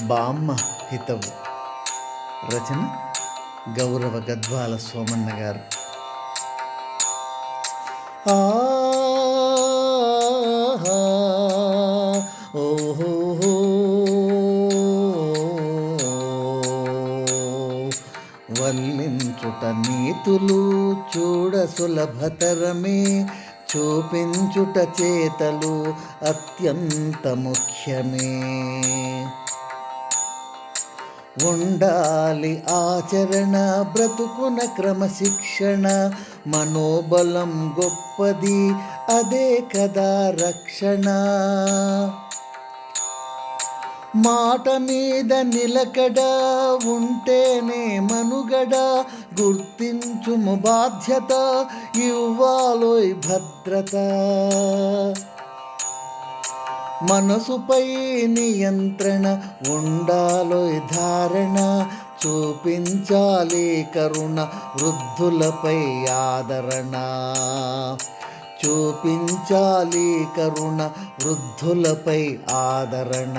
బామ్మ హితవు. రచన గౌరవ గద్వాల సోమన్న గారు. ఓహో వల్లించుట నీతులు చూడ సులభతరమే, చూపించుట చేతలు అత్యంత ముఖ్యమే. ఉండాలి ఆచరణ, బ్రతుకున క్రమశిక్షణ, మనోబలం గొప్పది, అదే కదా రక్షణ. మాట మీద నిలకడ ఉంటేనే మనుగడ, గుర్తించుము బాధ్యత, ఇవ్వాలోయ్ భద్రత. మనసుపై నియంత్రణ ఉండాలోయ్ ధారణ, చూపించాలి కరుణ, వృద్ధులపై ఆదరణ. చూపించాలి కరుణ, వృద్ధులపై ఆదరణ.